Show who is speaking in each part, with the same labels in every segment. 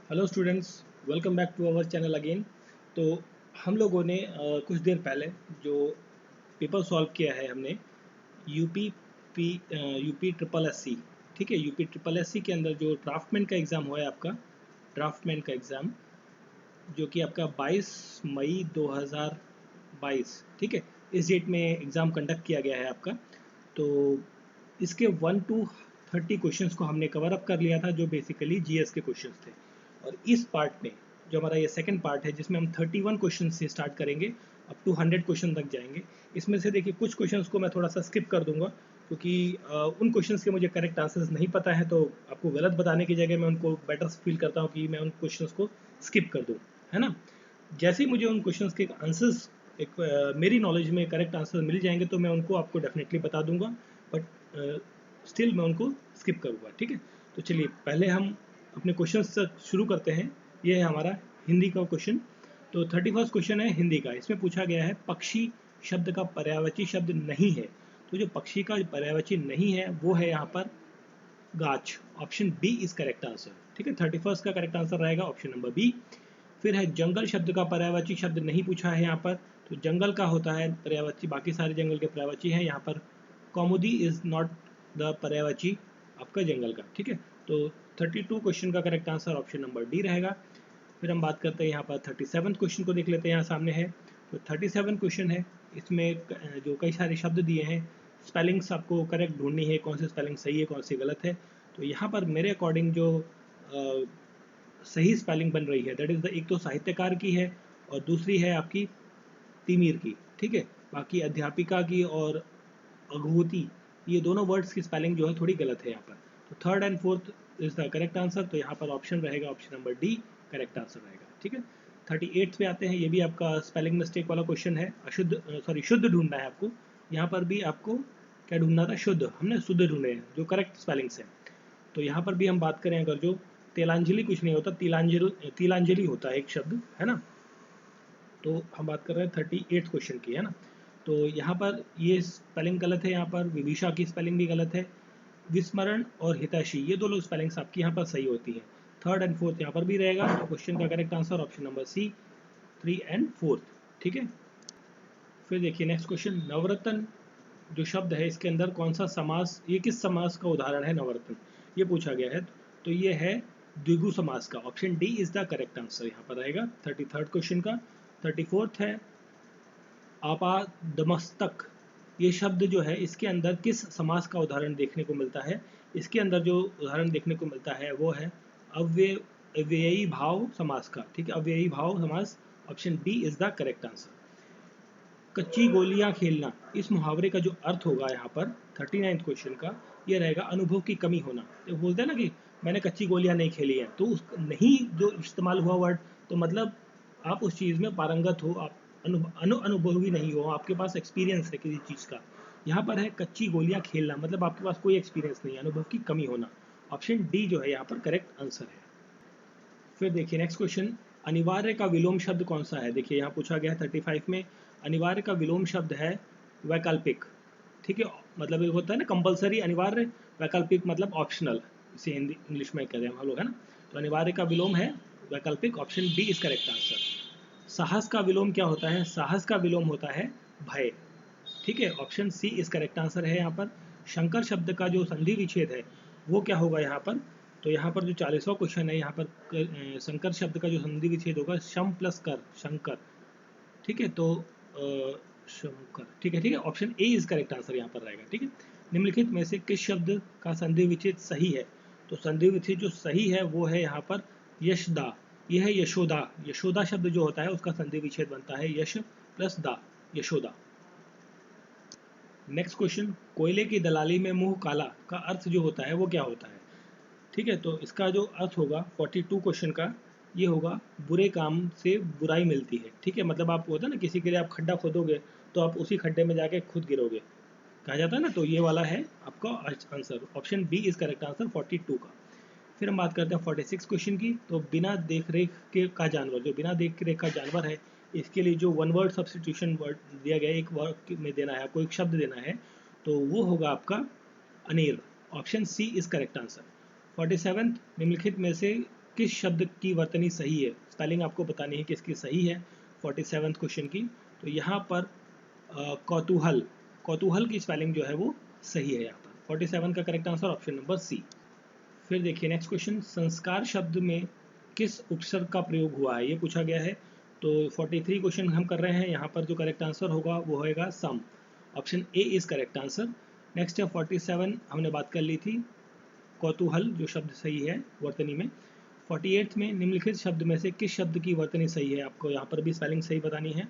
Speaker 1: Hello students, welcome back to our channel again. तो हम लोगों ने कुछ देर पहले जो पेपर सॉल्व किया है हमने UP UP triple S C. ठीक है, यूपी ट्रिपल एस सी के अंदर जो ड्राफ्टमैन का एग्ज़ाम हुआ है आपका, ड्राफ्टमैन का एग्ज़ाम जो कि आपका 22 मई 2022, ठीक है, इस डेट में एग्ज़ाम कंडक्ट किया गया है आपका। तो इसके 1 to 30 क्वेश्चंस को हमने कवर अप कर लिया था, जो बेसिकली जीएस के क्वेश्चंस थे। और इस पार्ट में जो हमारा ये सेकंड पार्ट है, जिसमें हम 31 क्वेश्चन से स्टार्ट करेंगे, अप टू 100 क्वेश्चन तक जाएंगे। इसमें से देखिए कुछ क्वेश्चंस को मैं थोड़ा सा स्किप कर दूंगा, क्योंकि उन क्वेश्चंस के मुझे करेक्ट आंसर्स नहीं पता है, तो आपको गलत बताने की जगह मैं उनको बेटर फील करता हूँ कि मैं उन क्वेश्चंस को स्किप कर दूँ, है ना। जैसे ही मुझे उन क्वेश्चंस के आंसर्स मेरी नॉलेज में करेक्ट आंसर मिल जाएंगे तो मैं उनको आपको डेफिनेटली बता दूंगा, बट स्टिल मैं उनको स्किप करूँगा। ठीक है, तो चलिए पहले हम अपने क्वेश्चन से शुरू करते हैं। ये है हमारा हिंदी का क्वेश्चन। तो 31st क्वेश्चन है हिंदी का। इसमें पूछा गया है पक्षी शब्द का पर्यायवाची शब्द नहीं है। तो जो पक्षी का पर्यायवाची नहीं है वो है यहाँ पर गाछ। Option B is correct answer. ठीक है, 31st का करेक्ट आंसर रहेगा ऑप्शन नंबर बी। फिर है जंगल शब्द का पर्यायवाची शब्द नहीं पूछा है यहाँ पर। तो जंगल का होता है पर्यायवाची, बाकी सारे जंगल के पर्यायवाची हैं यहाँ पर। कौमुदी इज नॉट द पर्यायवाची आपका जंगल का। ठीक है, तो 32 क्वेश्चन का correct answer option number D रहेगा। फिर हम बात करते हैं यहाँ पर 37 क्वेश्चन को देख लेते हैं, यहाँ सामने है। तो 37 क्वेश्चन है, इसमें जो कई सारे शब्द दिए हैं, स्पेलिंग्स आपको करेक्ट ढूंढनी है, कौन से स्पेलिंग सही है कौन सी गलत है। तो यहाँ पर मेरे अकॉर्डिंग जो सही स्पेलिंग बन रही है दैट इज़ द, एक तो साहित्यकार की है और दूसरी है आपकी तिमीर की। ठीक है, बाकी अध्यापिका की और अघोती, ये दोनों वर्ड्स की स्पेलिंग जो है थोड़ी गलत है यहाँ पर। तो third and fourth is the correct answer. तो यहाँ पर ऑप्शन रहेगा option number D correct answer रहेगा। ठीक है, 38 पे आते हैं। ये भी आपका स्पेलिंग मिस्टेक वाला क्वेश्चन है। शुद्ध ढूंढना है आपको। यहाँ पर भी आपको क्या ढूंढना था? शुद्ध। हमने शुद्ध ढूंढे हैं जो करेक्ट स्पेलिंग्स हैं। तो यहाँ पर भी हम बात करें, अगर जो तेलांजलि कुछ नहीं होता, तिलांजलि होता है एक शब्द, है ना। तो हम बात कर रहे हैं 38 क्वेश्चन की, है ना। तो यहाँ पर ये स्पेलिंग गलत है, यहाँ पर विदिशा की स्पेलिंग भी गलत है। विस्मरण और हितैषी, ये दो लोग स्पेलिंग्स आपकी यहाँ पर सही होती हैं। थर्ड एंड फोर्थ यहाँ पर भी रहेगा। तो क्वेश्चन का correct answer option number C, 3 and 4। ठीक है, फिर देखिए नेक्स्ट क्वेश्चन। नवरत्न जो शब्द है इसके अंदर कौन सा समास, ये किस समास का उदाहरण है? नवरत्न ये पूछा गया है। तो ये है द्विगु समास का। Option D is the correct answer यहाँ पर रहेगा 33rd क्वेश्चन का। 34th है आपादमस्तक। ये शब्द जो है इसके अंदर किस समास का उदाहरण देखने को मिलता है? इसके अंदर जो उदाहरण देखने को मिलता है वो है अव्ययी भाव समास का। ठीक है, अव्ययी भाव समास। Option B is the correct answer. कच्ची गोलियां खेलना, इस मुहावरे का जो अर्थ होगा यहाँ पर 39th क्वेश्चन का, ये रहेगा अनुभव की कमी होना। तो बोलते हैं ना कि मैंने कच्ची गोलियां नहीं खेली हैं, तो उस नहीं जो इस्तेमाल हुआ वर्ड, तो मतलब आप उस चीज़ में पारंगत हो, आप अनुभवी नहीं हो, आपके पास एक्सपीरियंस है किसी चीज़ का। यहाँ पर है कच्ची गोलियां खेलना, मतलब आपके पास कोई एक्सपीरियंस नहीं है, अनुभव की कमी होना। ऑप्शन डी जो है यहाँ पर करेक्ट आंसर है। फिर देखिए नेक्स्ट क्वेश्चन। अनिवार्य का विलोम शब्द कौन सा है? देखिए यहाँ पूछा गया है 35 में। अनिवार्य का विलोम शब्द है वैकल्पिक। ठीक है, मतलब एक होता है ना कंपलसरी, अनिवार्य, वैकल्पिक मतलब ऑप्शनल, इसे हिंदी इंग्लिश में कहते हैं हम लोग, है ना। तो अनिवार्य का विलोम है वैकल्पिक। Option B is correct answer. साहस का विलोम क्या होता है? साहस का विलोम होता है भय। ठीक है, option C is correct answer है यहाँ पर। शंकर शब्द का जो संधि विच्छेद है वो क्या होगा यहाँ पर? तो यहाँ पर जो 40वां क्वेश्चन है, यहाँ पर शंकर शब्द का जो संधि विच्छेद होगा शम प्लस कर, शंकर। ठीक है, तो शंकर, ठीक है, ठीक है, option A is correct answer यहाँ पर रहेगा। ठीक है, निम्नलिखित में से किस शब्द का संधि विच्छेद सही है? तो संधि विच्छेद जो सही है वो है यहाँ पर यशदा। यह है यशोदा। यशोदा शब्द जो होता है उसका संधि विच्छेद बनता है यश प्लस दा, यशोदा। Next question. कोयले की दलाली में मुंह काला का अर्थ जो होता है वो क्या होता है? ठीक है, तो इसका जो अर्थ होगा 42 क्वेश्चन का, ये होगा बुरे काम से बुराई मिलती है। ठीक है, मतलब आप होता है ना किसी के लिए आप खड्डा खोदोगे तो आप उसी खड्डे में जाके खुद गिरोगे, कहा जाता है ना। तो ये वाला है आपका answer. Option B is correct answer 42 का। फिर हम बात करते हैं 46 क्वेश्चन की। तो बिना देख रेख के का जानवर, जो बिना देख रेख का जानवर है, इसके लिए जो वन वर्ड सब्सटीट्यूशन वर्ड दिया गया है, एक वर्ड में देना है आपको, एक शब्द देना है, तो वो होगा आपका answer. Option C is correct answer. 47 निम्नलिखित में से किस शब्द की वर्तनी सही है, स्पेलिंग आपको बतानी है किसकी सही है 47th क्वेश्चन की। तो यहाँ पर कौतूहल, कौतूहल की स्पेलिंग जो है वो सही है यहाँ पर। 47 का correct answer option number C. फिर देखिए नेक्स्ट क्वेश्चन, संस्कार शब्द में किस उपसर्ग का प्रयोग हुआ है, ये पूछा गया है। तो 43 क्वेश्चन हम कर रहे हैं, यहाँ पर जो करेक्ट आंसर होगा वो होएगा सम, option A is correct answer. Next है 47, हमने बात कर ली थी कौतूहल जो शब्द सही है वर्तनी में। 48 में निम्नलिखित शब्द में से किस शब्द की वर्तनी सही है, आपको यहाँ पर भी स्पेलिंग सही बतानी है।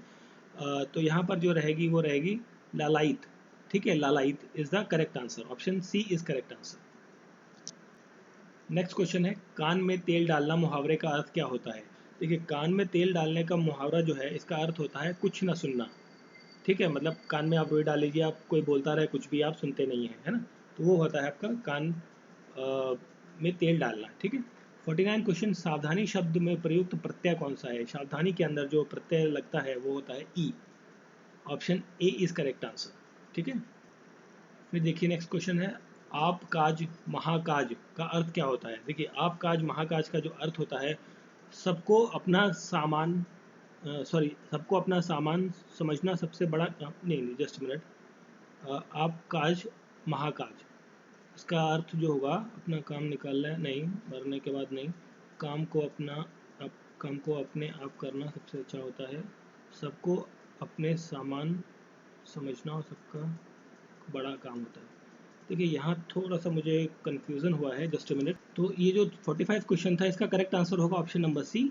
Speaker 1: तो यहाँ पर जो रहेगी वो रहेगी लालायित, ठीक है, लालायित is the correct answer, option C is correct answer. Next question है, कान में तेल डालना मुहावरे का अर्थ क्या होता है। देखिए कान में तेल डालने का मुहावरा जो है इसका अर्थ होता है कुछ ना सुनना, ठीक है, मतलब कान में आप रुई डाल लीजिए, आप कोई बोलता रहे कुछ भी आप सुनते नहीं है ना, तो वो होता है आपका कान में तेल डालना, ठीक है। 49 क्वेश्चन, सावधानी शब्द में प्रयुक्त प्रत्यय कौन सा है, सावधानी के अंदर जो प्रत्यय लगता है वो होता है ई, option A is correct answer, ठीक है। फिर देखिए नेक्स्ट क्वेश्चन है, आप काज महाकाज का अर्थ क्या होता है। देखिए आप काज महाकाज का जो अर्थ होता है सबको अपना सामान, सॉरी सबको अपना सामान समझना सबसे बड़ा काम, नहीं जस्ट मिनट, आप काज महाकाज, इसका अर्थ जो होगा अपना काम निकालना है, नहीं मरने के बाद नहीं, काम को अपना आप काम को अपने आप करना सबसे अच्छा होता है, सबको अपने सामान समझना और सबका बड़ा काम होता है। देखिए यहाँ थोड़ा सा मुझे कन्फ्यूज़न हुआ है, जस्ट मिनट। तो ये जो 45 क्वेश्चन था इसका करेक्ट आंसर होगा ऑप्शन नंबर सी,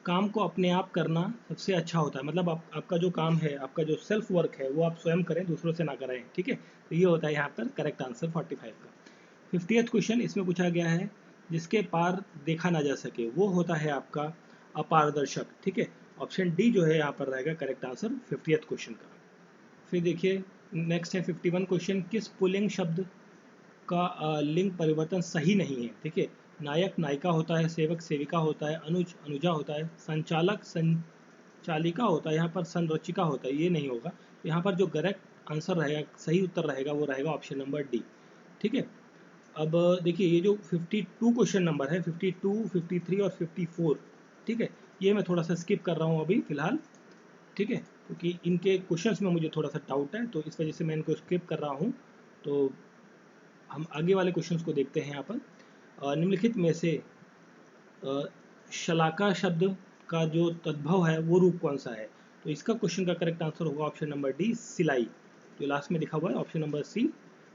Speaker 1: काम को अपने आप करना सबसे अच्छा होता है, मतलब आपका जो काम है, आपका जो सेल्फ वर्क है वो आप स्वयं करें, दूसरों से ना कराएं, ठीक है। तो ये होता है यहाँ पर करेक्ट आंसर 45 का। 50th क्वेश्चन, इसमें पूछा गया है जिसके पार देखा ना जा सके वो होता है आपका अपारदर्शक, ठीक है, ऑप्शन डी जो है यहाँ पर रहेगा करेक्ट आंसर 50th क्वेश्चन का। फिर देखिए नेक्स्ट है 51 क्वेश्चन, किस पुल्लिंग शब्द का लिंग परिवर्तन सही नहीं है, ठीक है। नायक नायिका होता है, सेवक सेविका होता है, अनुज अनुजा होता है, संचालक संचालिका होता है, यहाँ पर संरचिका होता है, ये नहीं होगा। तो यहाँ पर जो करेक्ट आंसर रहेगा, सही उत्तर रहेगा वो रहेगा ऑप्शन नंबर डी, ठीक है। अब देखिए ये जो 52 क्वेश्चन नंबर है, 52, 53 और 54, ठीक है, ये मैं थोड़ा सा स्किप कर रहा हूँ अभी फिलहाल, ठीक है, क्योंकि इनके क्वेश्चंस में मुझे थोड़ा सा डाउट है, तो इस वजह से मैं इनको स्किप कर रहा हूँ। तो हम आगे वाले क्वेश्चंस को देखते हैं यहाँ पर। निम्नलिखित में से शलाका शब्द का जो तद्भव है वो रूप कौन सा है, तो इसका क्वेश्चन का करेक्ट आंसर होगा ऑप्शन नंबर डी सिलाई, जो लास्ट में लिखा हुआ है ऑप्शन नंबर सी,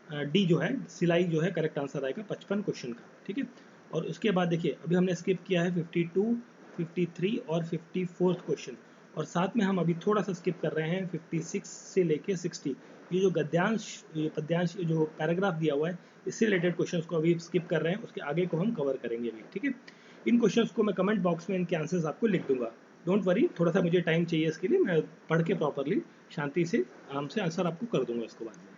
Speaker 1: डी जो है सिलाई जो है करेक्ट आंसर आएगा 55 क्वेश्चन का, ठीक है। और उसके बाद देखिए अभी हमने स्किप किया है 52, 53 और 54th क्वेश्चन, और साथ में हम अभी थोड़ा सा स्किप कर रहे हैं 56 से लेके 60, ये जो गद्यांश, ये पद्यांश, जो पैराग्राफ दिया हुआ है इससे रिलेटेड क्वेश्चंस को अभी स्किप कर रहे हैं, उसके आगे को हम कवर करेंगे अभी, ठीक है। इन क्वेश्चंस को मैं कमेंट बॉक्स में इनके आंसर्स आपको लिख दूंगा, डोंट वरी, थोड़ा सा मुझे टाइम चाहिए इसके लिए, मैं पढ़ के प्रॉपरली शांति से आराम से आंसर आपको कर दूंगा इसको बाद में।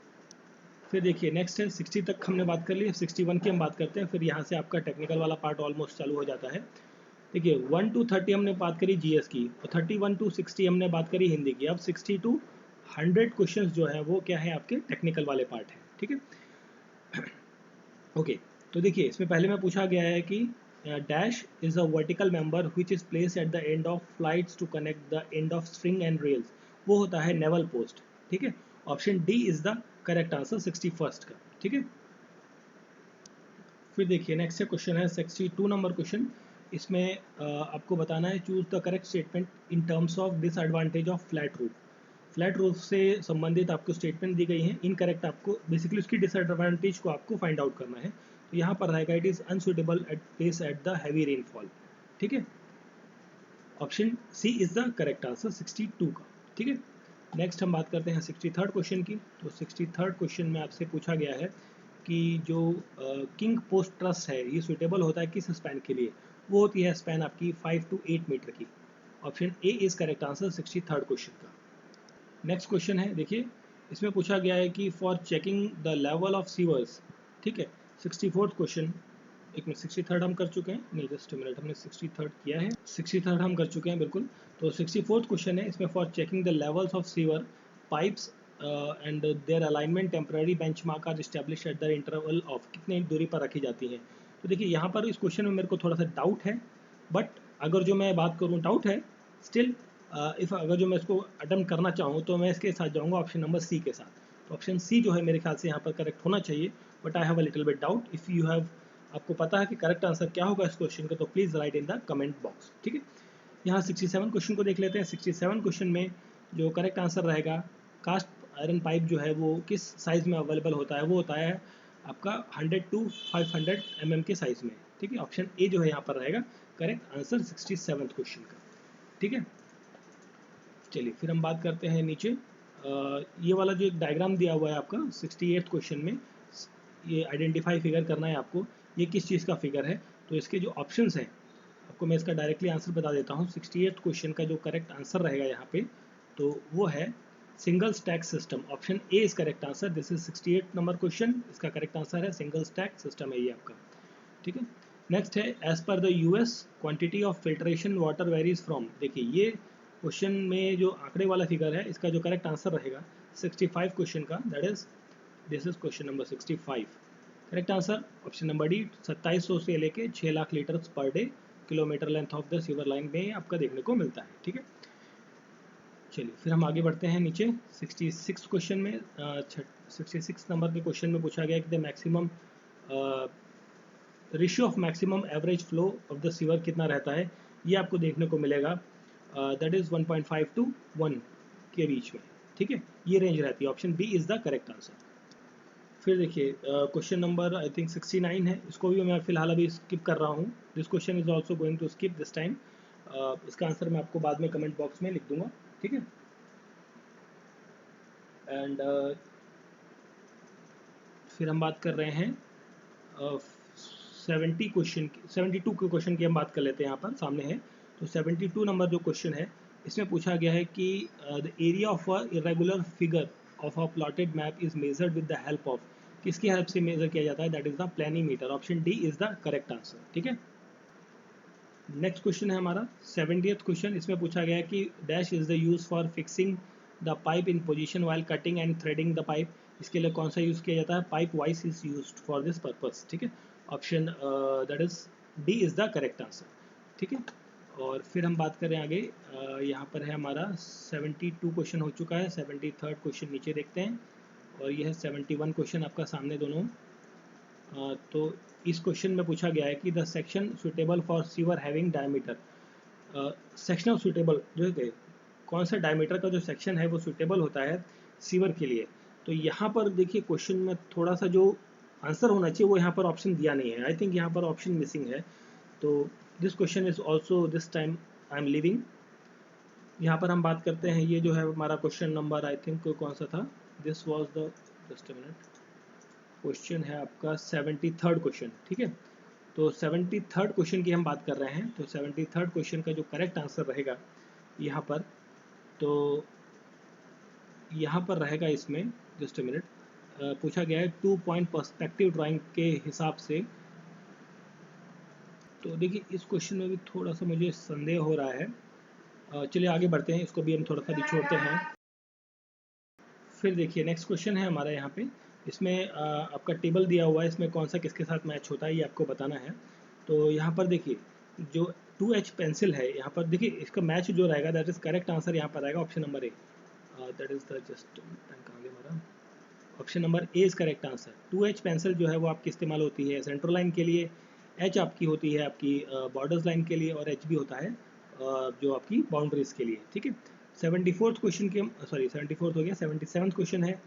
Speaker 1: फिर देखिए नेक्स्ट है 60 तक हमने बात कर ली, 61 की हम बात करते हैं, फिर यहाँ से आपका टेक्निकल वाला पार्ट ऑलमोस्ट चालू हो जाता है। देखिए 1 to 30 हमने बात करी जीएस की, और 31 to 60 हमने बात करी हिंदी की, अब 60 to 100 क्वेश्चंस जो है वो क्या है आपके टेक्निकल वाले पार्ट है, ठीक है। ओके तो देखिए इसमें पहले में पूछा गया है कि dash is a vertical member which is place at the end of flights to connect the end of string and rails, वो होता है नेवल पोस्ट, ठीक है, option D is the correct answer 61st का, ठीक है। फिर देखिए नेक्स्ट क्वेश्चन है 62 नंबर क्वेश्चन, इसमें आपको बताना है choose the correct statement in terms of disadvantage of flat roof, flat roof से संबंधित आपको स्टेटमेंट दी गई है, इनकरेक्ट आपको बेसिकली उसकी डिसएडवांटेज को आपको फाइंड आउट करना है। तो यहाँ पर रहेगा it is unsuitable at place at the heavy rainfall, ठीक है, option C is the correct answer 62 का, ठीक है। नेक्स्ट हम बात करते हैं 63rd क्वेश्चन की। तो 63rd क्वेश्चन में आपसे पूछा गया है कि जो किंग पोस्ट ट्रस है ये सुटेबल होता है किस स्पैन के लिए, वो होती है स्पैन आपकी 5 to 8 मीटर की, option A is correct answer 63rd question का। नेक्स्ट क्वेश्चन है देखिए, इसमें पूछा गया है कि for checking the level of sewers, ठीक है, 64th क्वेश्चन, एक मिनट 63rd हम कर चुके हैं, नहीं जस्ट मिनट, हमने 63rd किया है, 63rd हम कर चुके हैं बिल्कुल। तो 64th क्वेश्चन है, इसमें for checking the levels of sewer pipes and their alignment temporary benchmark are established at the interval of, कितने दूरी पर रखी जाती हैं, तो देखिए यहाँ पर इस क्वेश्चन में मेरे को थोड़ा सा डाउट है, बट अगर जो मैं बात करूँ डाउट है स्टिल, इफ अगर जो मैं इसको अटेम्प्ट करना चाहूँ तो मैं इसके साथ जाऊँगा ऑप्शन नंबर सी के साथ। तो ऑप्शन सी जो है मेरे ख्याल से यहाँ पर करेक्ट होना चाहिए, but I have a little bit doubt. If you have, आपको पता है कि करेक्ट आंसर क्या होगा इस क्वेश्चन का, तो please write in the comment box, ठीक है। यहाँ 67 क्वेश्चन को देख लेते हैं। 67 क्वेश्चन में जो करेक्ट आंसर रहेगा, कास्ट आयरन पाइप जो है वो किस साइज़ में अवेलेबल होता है, वो होता है आपका 100 to 500 mm के साइज़ में, ठीक है। ऑप्शन ए जो है यहाँ पर रहेगा करेक्ट आंसर 67 क्वेश्चन का, ठीक है। चलिए फिर हम बात करते हैं नीचे। ये वाला जो एक डायग्राम दिया हुआ है आपका 68 क्वेश्चन में, ये आइडेंटिफाई फिगर करना है आपको, ये किस चीज़ का फिगर है। तो इसके जो ऑप्शंस हैं, आपको मैं इसका डायरेक्टली आंसर बता देता हूँ। 68 क्वेश्चन का जो करेक्ट आंसर रहेगा यहाँ पे, तो वो है single stack system. Option A is correct answer. This is 68 number question, इसका करेक्ट आंसर है सिंगल स्टैक सिस्टम है ये आपका, ठीक है। नेक्स्ट है as per the US quantity of filtration water varies from. देखिए ये क्वेश्चन में जो आंकड़े वाला फिगर है, इसका जो करेक्ट आंसर रहेगा 65 क्वेश्चन का, that is this is question number 65। Correct answer option number D, 2700 से लेके 6 lakh litre per day kilometre length of the sewer line में आपका देखने को मिलता है, ठीक है। चलिए फिर हम आगे बढ़ते हैं नीचे 66 क्वेश्चन में। 66 नंबर के क्वेश्चन में पूछा गया कि the maximum ratio of maximum average flow of the sewer कितना रहता है, ये आपको देखने को मिलेगा, दैट इज 1.5 to 1 के बीच में, ठीक है। ये रेंज रहती है। Option B is the correct answer. फिर देखिए क्वेश्चन नंबर आई थिंक 69 है, इसको भी मैं फिलहाल अभी स्किप कर रहा हूँ। This question is also going to skip this time. इसका आंसर मैं आपको बाद में कमेंट बॉक्स में लिख दूंगा, ठीक है। एंड फिर हम बात कर रहे हैं 72 के क्वेश्चन की हम बात कर लेते हैं, यहाँ पर सामने है। तो 72 नंबर जो क्वेश्चन है, इसमें पूछा गया है कि the area of a irregular figure of a plotted map is measured with the help of, किसकी हेल्प से मेजर किया जाता है, that is the प्लेनीमीटर। Option D is the correct answer, ठीक है। नेक्स्ट क्वेश्चन है हमारा 70th क्वेश्चन। इसमें पूछा गया है कि dash is the use for fixing the pipe in position while cutting and threading the pipe. इसके लिए कौन सा यूज़ किया जाता है, pipe vice is use for this purpose, ठीक है। Option that is D is the correct answer, ठीक है। और फिर हम बात करें आगे, यहाँ पर है हमारा 72 क्वेश्चन हो चुका है। 73rd क्वेश्चन नीचे देखते हैं, और यह है 71 क्वेश्चन आपका सामने दोनों। तो इस क्वेश्चन में पूछा गया है कि the section suitable for sewer having diameter, sectional suitable जो है कौन सा डायमीटर का जो सेक्शन है वो सुटेबल होता है सीवर के लिए। तो यहाँ पर देखिए क्वेश्चन में थोड़ा सा जो आंसर होना चाहिए वो यहाँ पर ऑप्शन दिया नहीं है। आई थिंक यहाँ पर ऑप्शन मिसिंग है। तो this question is also this time I am living. यहाँ पर हम बात करते हैं, ये जो है हमारा क्वेश्चन नंबर आई थिंक कौन सा था, this was the, just a minute, question है आपका 73rd क्वेश्चन, ठीक है। तो 73rd क्वेश्चन की हम बात कर रहे हैं। तो 73rd क्वेश्चन का जो करेक्ट आंसर रहेगा यहाँ पर, तो यहाँ पर रहेगा इसमें, जस्ट अ मिनट, पूछा गया है 2 पॉइंट पर्सपेक्टिव ड्राइंग के हिसाब से। तो देखिए इस क्वेश्चन में भी थोड़ा सा मुझे संदेह हो रहा है। चलिए आगे बढ़ते हैं, इसको भी हम थोड़ा सा बिछोड़ते हैं। फिर देखिए नेक्स्ट क्वेश्चन है हमारा यहाँ पे, इसमें आपका टेबल दिया हुआ है, इसमें कौन सा किसके साथ मैच होता है ये आपको बताना है। तो यहाँ पर देखिए जो 2H पेंसिल है, यहाँ पर देखिए इसका मैच जो रहेगा दैट इज करेक्ट आंसर यहाँ पर आएगा option number A, that is the just कहाँ गया हमारा, option number A is correct answer. 2H pencil जो है वो आपकी इस्तेमाल होती है सेंट्रल लाइन के लिए, H आपकी होती है आपकी बॉर्डर्स लाइन के लिए, और H भी होता है जो आपकी बाउंड्रीज के लिए, ठीक है। 74th क्वेश्चन की, सॉरी 74th हो गया, 77th क्वेश्चन है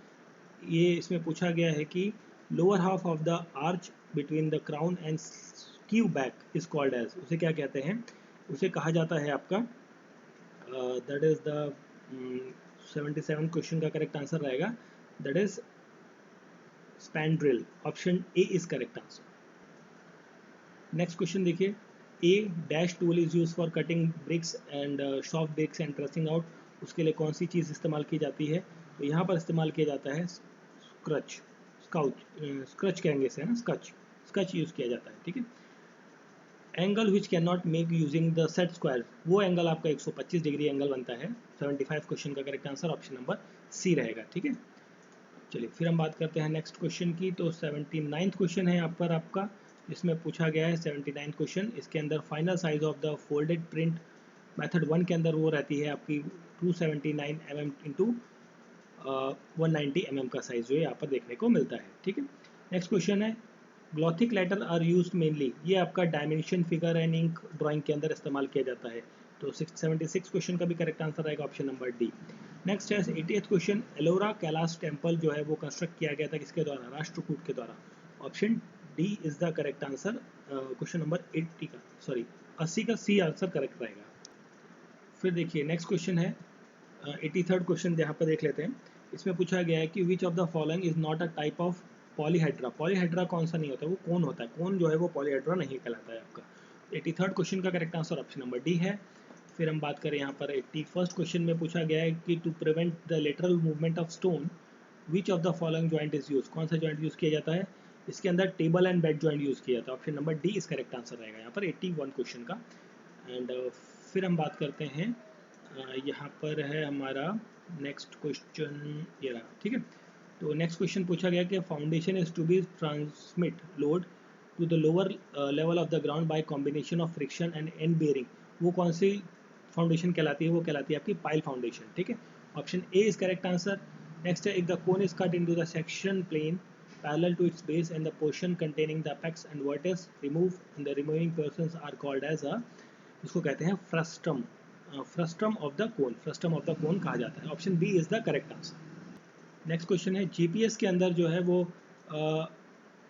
Speaker 1: ये। इसमें पूछा गया है कि lower half of the arch between the crown and skew back is called as, उसे क्या कहते हैं, उसे कहा जाता है आपका, दैट इज द 77 क्वेश्चन का करेक्ट आंसर रहेगा, that is spandrel. Option A is correct answer. Next question देखिए, a dash tool is use for cutting bricks and soft bricks and tracing out, उसके लिए कौन सी चीज़ इस्तेमाल की जाती है, तो यहाँ पर इस्तेमाल किया जाता है स्क्रच, स्क्रच कहेंगे इसे, है ना, स्क्रच यूज़ किया जाता है, ठीक है। Angle which can not make using the set square, वो एंगल आपका 125 डिग्री एंगल बनता है। 75 क्वेश्चन का correct answer option number C रहेगा, ठीक है। चलिए फिर हम बात करते हैं नेक्स्ट क्वेश्चन की। तो 79th क्वेश्चन है यहाँ पर आपका, जिसमें पूछा गया है 79 क्वेश्चन। इसके अंदर final size of the folded print method 1 के अंदर वो रहती है आपकी 279 mm इंटू 190 mm का साइज जो यहाँ पर देखने को मिलता है। ठीक है, नेक्स्ट क्वेश्चन है Gothic letter are used mainly, ये आपका dimension figure and ink drawing के अंदर इस्तेमाल किया जाता है। तो 76 क्वेश्चन का भी करेक्ट आंसर आएगा ऑप्शन नंबर डी। नेक्स्ट है 88th question, Ellora Kailash temple जो है वो कंस्ट्रक्ट किया गया था किसके द्वारा, राष्ट्रकूट के द्वारा। Option D is the correct answer. Question number 80 का, सॉरी 80 का सी आंसर करेक्ट रहेगा। फिर देखिए नेक्स्ट क्वेश्चन है 83rd क्वेश्चन, यहाँ पर देख लेते हैं। इसमें पूछा गया है कि विच of the following is not a type of polyhedra. Polyhedra कौन सा नहीं होता, वो कौन होता है, कौन जो है वो पॉलीहेड्रा नहीं कहलाता है आपका। 83rd क्वेश्चन का correct answer option number D है। फिर हम बात करें यहाँ पर 81st क्वेश्चन में पूछा गया है कि to prevent the lateral movement of stone which of the following joint is use, कौन सा जॉइंट यूज किया जाता है। इसके अंदर table and bed joint use किया जाता है। Option number D is correct answer रहेगा यहाँ पर 81 क्वेश्चन का। एंड फिर हम बात करते हैं यहाँ पर है हमारा नेक्स्ट क्वेश्चन ये रहा। ठीक है, तो नेक्स्ट क्वेश्चन पूछा गया कि foundation is to be transmit load to the lower level of the ground by combination of friction and and bearing, वो कौन सी फाउंडेशन कहलाती है, वो कहलाती है आपकी पाइल फाउंडेशन। ठीक है, option A is correct answer. Next है if the cone is cut into the section plane parallel to its base and the portion containing the apex and vertex remove and the removing portions are called as uh, इसको कहते हैं frustum. Frustum of the cone, frustum of the cone कहा जाता है। Option B is the correct answer. Next question है GPS के अंदर जो है वो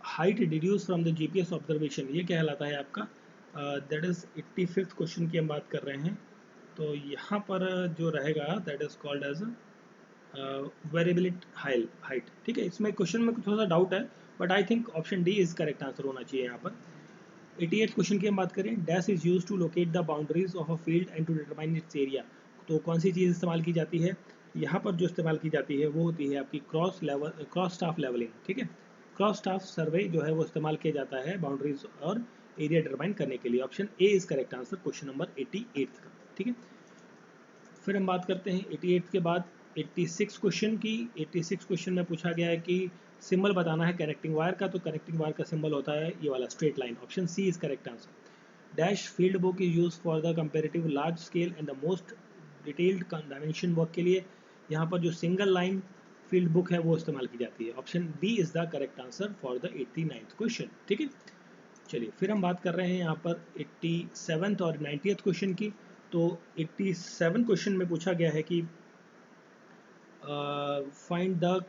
Speaker 1: height deduce from the GPS observation, ये कहलाता है आपका, दैट इज 85th क्वेश्चन की हम बात कर रहे हैं। तो यहाँ पर जो रहेगा that is called as variability height. ठीक है, इसमें क्वेश्चन में थोड़ा सा डाउट है but I think option D is correct answer होना चाहिए यहाँ पर। 88th क्वेश्चन की हम बात करें, dash is use to locate the boundaries of a field and to determine its area, तो कौन सी चीज़ इस्तेमाल की जाती है। यहाँ पर जो इस्तेमाल की जाती है वो होती है आपकी क्रॉस स्टाफ लेवलिंग। ठीक है, क्रॉस स्टाफ सर्वे जो है वो इस्तेमाल किया जाता है बाउंड्रीज और एरिया डिटरमाइन करने के लिए। Option A is correct answer question number 88 का। ठीक है, फिर हम बात करते हैं 88 के बाद 86 क्वेश्चन की। 86 क्वेश्चन में पूछा गया है कि सिंबल बताना है कनेक्टिंग वायर का, तो कनेक्टिंग वायर का सिंबल होता है ये वाला straight line. Option C is correct answer. Dash field book is use for the comparative large scale and the most detailed dimension work के लिए यहाँ पर जो सिंगल लाइन फील्ड बुक है वो इस्तेमाल की जाती है। Option B is the correct answer for the 89th question. ठीक है, चलिए फिर हम बात कर रहे हैं यहाँ पर 87th और 90th क्वेश्चन की। तो 87 क्वेश्चन में पूछा गया है कि find the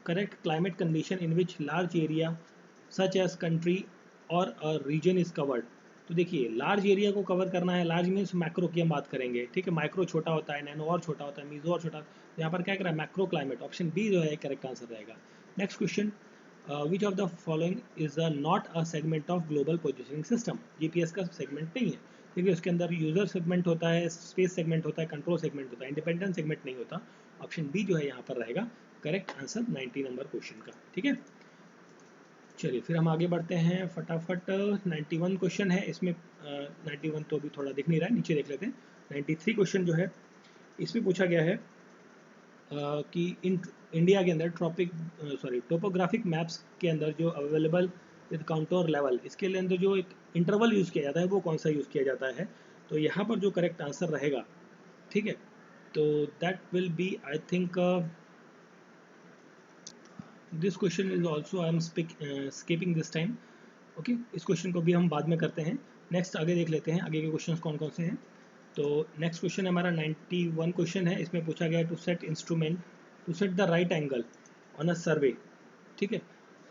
Speaker 1: correct climate condition in which large area such as country और अ रीजन इज कवर्ड। तो देखिए लार्ज एरिया को कवर करना है, लार्ज मीन्स मैक्रो की हम बात करेंगे। ठीक है, माइक्रो छोटा होता है, नैनो और छोटा होता है, मीजो और छोटा, तो यहाँ पर क्या करें मैक्रो क्लाइमेट। ऑप्शन बी जो है करेक्ट आंसर रहेगा। Next question, which of the following is not a segment of global positioning system, GPS का सेगमेंट नहीं है क्योंकि उसके अंदर यूजर सेगमेंट होता है, स्पेस सेगमेंट होता है, कंट्रोल सेगमेंट होता है, इंडिपेंडेंट सेगमेंट नहीं होता। ऑप्शन बी जो है यहाँ पर रहेगा करेक्ट आंसर 90 नंबर क्वेश्चन का। ठीक है, चलिए फिर हम आगे बढ़ते हैं फटाफट। 91 क्वेश्चन है इसमें, 91 तो अभी थोड़ा दिख नहीं रहा है, नीचे देख लेते हैं। 93 क्वेश्चन जो है इसमें पूछा गया है कि इंडिया के अंदर टोपोग्राफिक मैप्स के अंदर जो अवेलेबल विद काउंटर लेवल, इसके अंदर जो एक इंटरवल यूज़ किया जाता है वो कौन सा यूज़ किया जाता है। तो यहाँ पर जो करेक्ट आंसर रहेगा, ठीक है, तो that will be I think this question is also I am skipping this time. Okay, इस क्वेश्चन को भी हम बाद में करते हैं। नेक्स्ट आगे देख लेते हैं आगे के क्वेश्चन कौन कौन से हैं। तो नेक्स्ट क्वेश्चन हमारा 91 क्वेश्चन है। इसमें पूछा गया है to set instrument to set the right angle on a survey. ठीक है,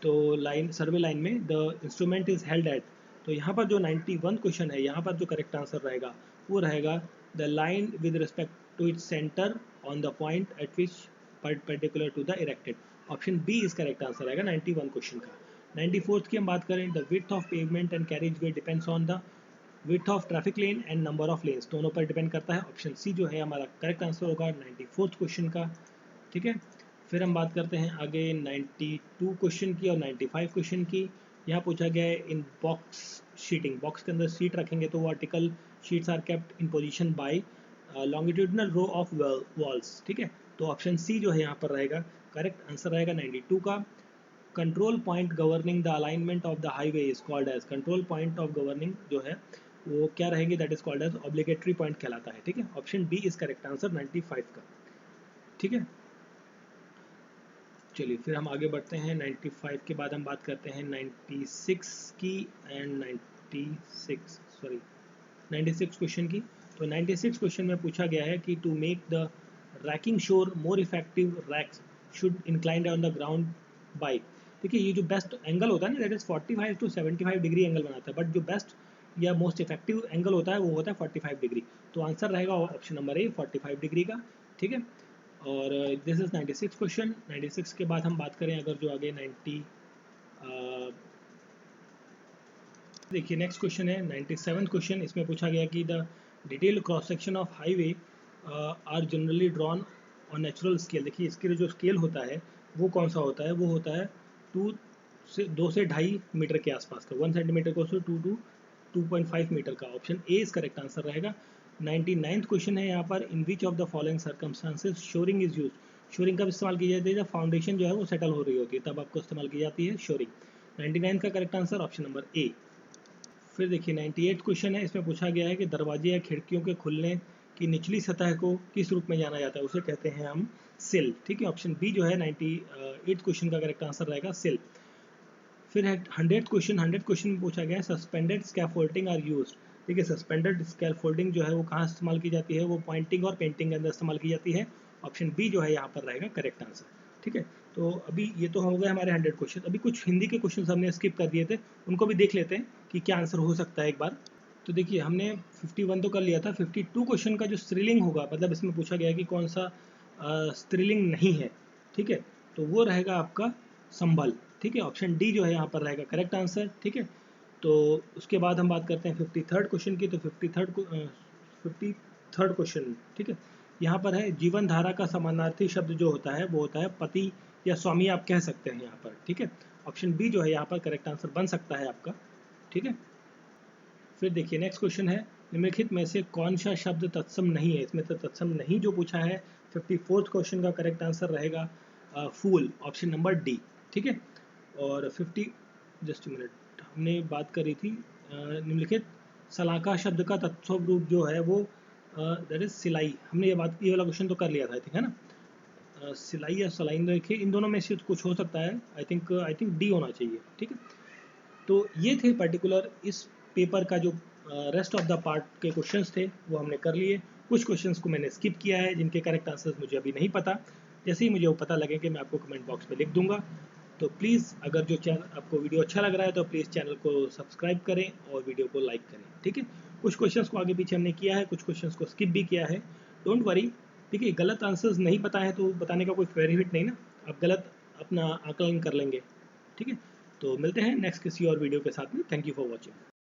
Speaker 1: तो लाइन सर्वे लाइन में the instrument is held at, तो यहाँ पर जो 91 क्वेश्चन है यहाँ पर जो करेक्ट आंसर रहेगा वो रहेगा the line with respect to its center on the point at which particular to the erected. Option B is correct answer रहेगा 91 क्वेश्चन का। 94th की हम बात करें, the width of pavement and carriage way depends on the width of traffic lane and number of lanes, दोनों पर depend करता है। ऑप्शन सी जो है हमारा करेक्ट आंसर होगा 94th क्वेश्चन का। ठीक है, फिर हम बात करते हैं आगे 92 क्वेश्चन की और 95 क्वेश्चन की। यहाँ पूछा गया है इन बॉक्स शीटिंग, बॉक्स के अंदर सीट रखेंगे तो vertical sheets are kept in position by longitudinal row of walls. ठीक है, तो ऑप्शन सी जो है यहाँ पर रहेगा करेक्ट आंसर रहेगा 92 का। Control point governing the alignment of the highway is called as, control point of governing जो है वो क्या रहेंगे, that is called as obligatory point कहलाता है। ठीक है, option B is correct answer 95 का। ठीक है, चलिए फिर हम आगे बढ़ते हैं। 95 के बाद हम बात करते हैं 96 की एंड 96 क्वेश्चन की। तो 96 क्वेश्चन में पूछा गया है कि to make the racking sure more effective racks should inclined on the ground by. देखिए ये जो बेस्ट एंगल होता है ना, that is 45 to 75 degree angle बनाता है, बट जो बेस्ट या मोस्ट इफेक्टिव एंगल होता है वो होता है 45 डिग्री। तो आंसर रहेगा ऑप्शन नंबर ए 45 डिग्री का। ठीक है, और दिस इज 96 क्वेश्चन। 96 के बाद हम बात करें अगर जो आगे 90 देखिए नेक्स्ट क्वेश्चन है 97 क्वेश्चन। इसमें पूछा गया कि the detailed cross section of highway are generally drawn on natural scale. देखिए इसके लिए जो स्केल होता है वो कौन सा होता है, वो होता है 2 से 2.5 मीटर के आसपास का, 1 सेंटीमीटर को 2 to 2.5 मीटर का। Option A is correct answer रहेगा। 99th क्वेश्चन है यहाँ पर, in which of the following circumstances shoring is use. Shoring कब इस्तेमाल की जाती है, जब फाउंडेशन जो है वो सेटल हो रही होती है तब आपको इस्तेमाल की जाती है शोरिंग। 99 का correct answer option number A. फिर देखिए 98 क्वेश्चन है। इसमें पूछा गया है कि दरवाजे या खिड़कियों के खुलने की निचली सतह को किस रूप में जाना जाता है, उसे कहते हैं हम सिल। ठीक है, ऑप्शन बी जो है 98 क्वेश्चन का करेक्ट आंसर रहेगा सिल। फिर है 100 क्वेश्चन। 100 क्वेश्चन में पूछा गया है सस्पेंडेड स्कैफोल्डिंग आर यूज्ड। देखिए सस्पेंडेड स्कैफोल्डिंग जो है वो कहाँ इस्तेमाल की जाती है, वो पॉइंटिंग और पेंटिंग के अंदर इस्तेमाल की जाती है। ऑप्शन बी जो है यहाँ पर रहेगा करेक्ट आंसर। ठीक है, तो अभी ये तो हो गए हमारे 100 क्वेश्चन। अभी कुछ हिंदी के क्वेश्चन हमने स्किप कर दिए थे, उनको भी देख लेते हैं कि क्या आंसर हो सकता है एक बार। तो देखिए हमने 51 तो कर लिया था। 52 क्वेश्चन का जो स्त्रीलिंग होगा, मतलब इसमें पूछा गया है कि कौन सा स्त्रीलिंग नहीं है। ठीक है, तो वो रहेगा आपका संभल। ठीक है, ऑप्शन डी जो है यहाँ पर रहेगा करेक्ट आंसर। ठीक है, तो उसके बाद हम बात करते हैं 53rd क्वेश्चन की। तो 53rd क्वेश्चन, ठीक है, यहाँ पर है जीवन धारा का समानार्थी शब्द जो होता है वो होता है पति या स्वामी, आप कह सकते हैं यहाँ पर। ठीक है, ऑप्शन बी जो है यहाँ पर करेक्ट आंसर बन सकता है आपका। ठीक है, फिर देखिए नेक्स्ट क्वेश्चन है निम्नलिखित में से कौन सा शब्द तत्सम नहीं है। इसमें तो तत्सम नहीं जो पूछा है 54th क्वेश्चन का करेक्ट आंसर रहेगा फूल, ऑप्शन नंबर डी। ठीक है, और 50 जस्ट मिनट हमने बात करी थी निम्नलिखित सलाका शब्द का तत्सम रूप जो है वो दैट इज सिलाई। हमने ये वाला क्वेश्चन तो कर लिया था आई थिंक, है ना। सिलाई या सलाइन, देखिए इन दोनों में से कुछ हो सकता है। आई थिंक डी होना चाहिए। ठीक है, तो ये थे पर्टिकुलर इस पेपर का जो रेस्ट ऑफ द पार्ट के क्वेश्चंस थे वो हमने कर लिए। कुछ क्वेश्चंस को मैंने स्किप किया है जिनके करेक्ट आंसर्स मुझे अभी नहीं पता। जैसे ही मुझे वो पता लगेंगे मैं आपको कमेंट बॉक्स में लिख दूंगा। तो प्लीज़ अगर जो चैनल आपको वीडियो अच्छा लग रहा है तो प्लीज़ चैनल को सब्सक्राइब करें और वीडियो को लाइक करें। ठीक है, कुछ क्वेश्चंस को आगे पीछे हमने किया है, कुछ क्वेश्चंस को स्किप भी किया है, डोंट वरी। देखिए गलत आंसर्स नहीं पता है तो बताने का कोई बेनिफिट नहीं ना, आप गलत अपना आकलन कर लेंगे। ठीक है, तो मिलते हैं नेक्स्ट किसी और वीडियो के साथ में। Thank you for watching.